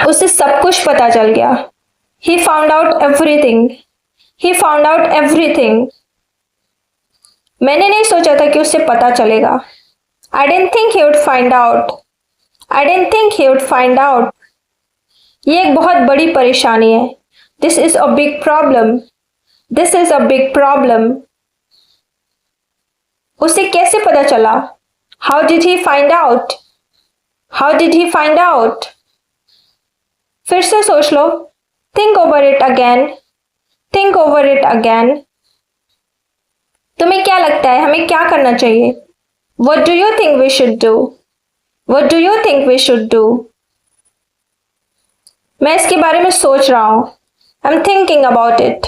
उसे सब कुछ पता चल गया। He found out everything. He found out everything. मैंने नहीं सोचा था कि उसे पता चलेगा। I didn't think he would find out. I didn't think he would find out. ये एक बहुत बड़ी परेशानी है। This is a big problem. This is a big problem. उसे कैसे पता चला? How did he find out? How did he find out? फिर से सोच लो। Think over it again. Think over it again. तुम्हें क्या लगता है हमें क्या करना चाहिए? What do you think we should do? What do you think we should do? मैं इसके बारे में सोच रहा हूं। I'm thinking about it.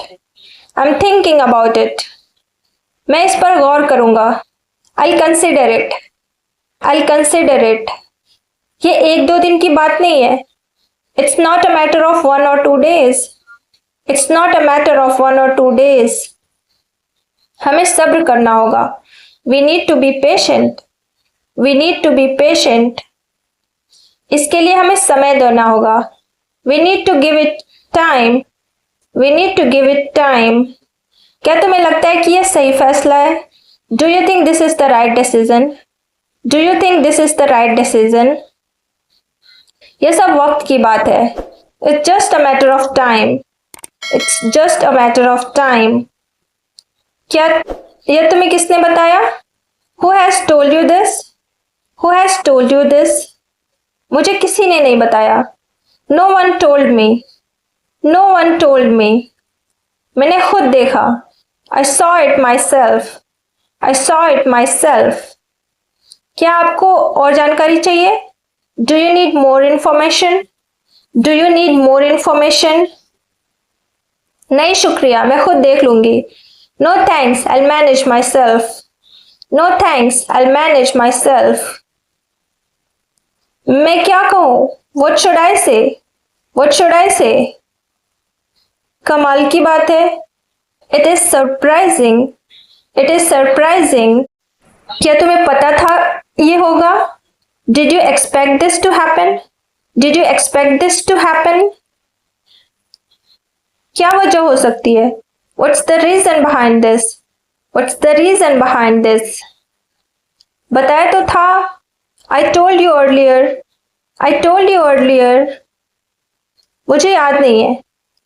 I'm thinking about it. मैं इस पर गौर करूंगा। I'll consider it. I'll consider it. ये एक दो दिन की बात नहीं है। It's not a matter of 1 or 2 days. It's not a matter of 1 or 2 days. हमें सब्र करना होगा। We need to be patient. We need to be patient. इसके लिए हमें समय देना होगा। We need to give it time. We need to give it time. क्या तुम्हें लगता है कि यह सही फैसला है? Do you think this is the right decision? Do you think this is the right decision? यह सब वक्त की बात है। It's just a matter of time. It's just a matter of time. क्या यह तुम्हें किसने बताया? Who has told you this? Who has told you this? मुझे किसी ने नहीं बताया। No one told me. No one told me. मैंने खुद देखा। I saw it myself. I saw it myself. क्या आपको और जानकारी चाहिए? Do you need more information? Do you need more information? नहीं शुक्रिया, मैं खुद देख लूंगी। No thanks, I'll manage myself. No thanks, I'll manage myself. मैं क्या कहूँ? What should I say? What should I say? कमाल की बात है। It is surprising. It is surprising. क्या तुम्हें पता था ये होगा? Did you expect this to happen? Did you expect this to happen? क्या वजह हो सकती है? What's the reason behind this? What's the reason behind this? बताया तो था। I told you earlier. I told you earlier. मुझे याद नहीं है।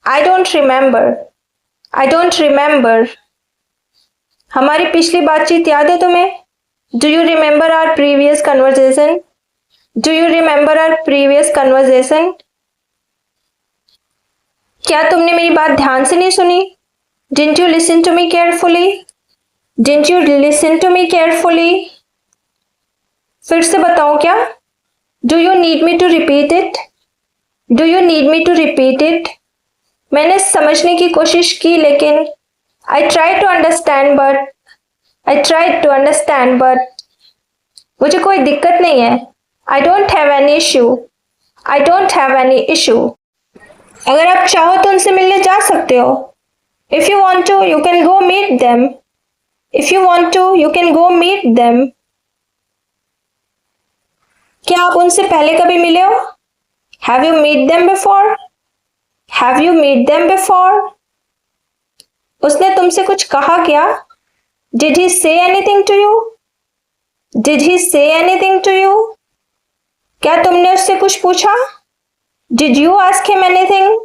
I don't remember. I don't remember. हमारी पिछली बातचीत याद है तुम्हें? Do you remember our previous conversation? Do you remember our previous conversation? क्या तुमने मेरी बात ध्यान से नहीं सुनी? Didn't you listen to me carefully? Didn't you listen to me carefully? फिर से बताऊं क्या? Do you need me to repeat it? Do you need me to repeat it? मैंने समझने की कोशिश की लेकिन I tried to understand but मुझे कोई दिक्कत नहीं है। I don't have any issue. I don't have any issue. अगर आप चाहो तो उनसे मिलने जा सकते हो। If you want to, you can go meet them. If you want to, you can go meet them. क्या आप उनसे पहले कभी मिले हो? Have you met them before? Have you met them before? उसने तुमसे कुछ कहा क्या? Did he say anything to you? Did he say anything to you? क्या तुमने उससे कुछ पूछा? Did you ask him anything?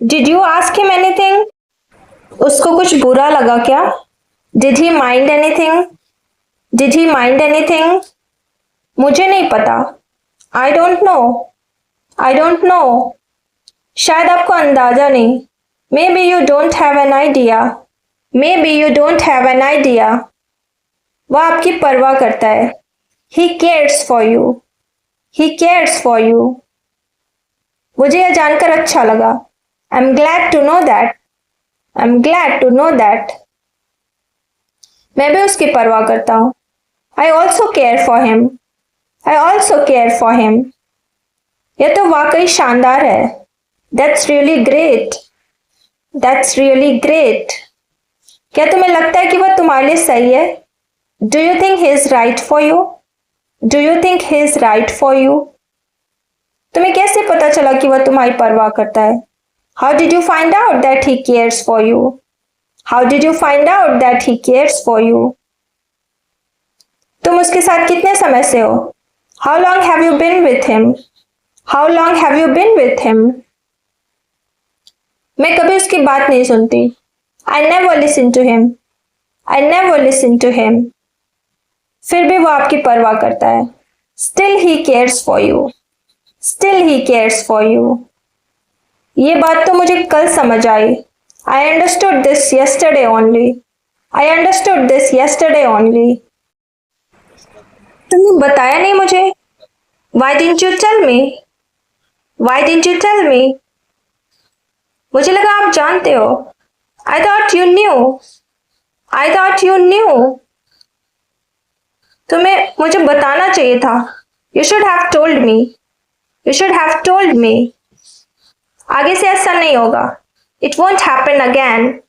Did you ask him anything? उसको कुछ बुरा लगा क्या? Did he mind anything? Did he mind anything? मुझे नहीं पता। I don't know. I don't know. शायद आपको अंदाजा नहीं। Maybe you don't have an idea. Maybe you don't have an idea. वह आपकी परवाह करता है। He cares for you. He cares for you. मुझे यह जानकर अच्छा लगा। I'm glad to know that. I'm glad to know that. मैं भी उसकी परवाह करता हूँ। I also care for him. I also care for him. यह तो वाकई शानदार है। That's really great. That's really great. क्या तुम्हें लगता है कि वह तुम्हारे लिए सही है? Do you think he is right for you? Do you think he is right for you? तुम्हें कैसे पता चला कि वह तुम्हारी परवाह करता है? How did you find out that he cares for you? How did you find out that he cares for you? तुम उसके साथ कितने समय से हो? How long have you been with him? How long have you been with him? मैं कभी उसकी बात नहीं सुनती। I never listen to him. I never listen to him. फिर भी वो आपकी परवाह करता है। Still he cares for you. Still he cares for you. ये बात तो मुझे कल समझ आई। I understood this yesterday only. I understood this yesterday only. तुमने बताया नहीं मुझे। Why didn't you tell me? Why didn't you tell me? मुझे लगा आप जानते हो। I thought you knew. I thought you knew. तुम्हें मुझे बताना चाहिए था। You should have told me. You should have told me. आगे से ऐसा नहीं होगा। It won't happen again.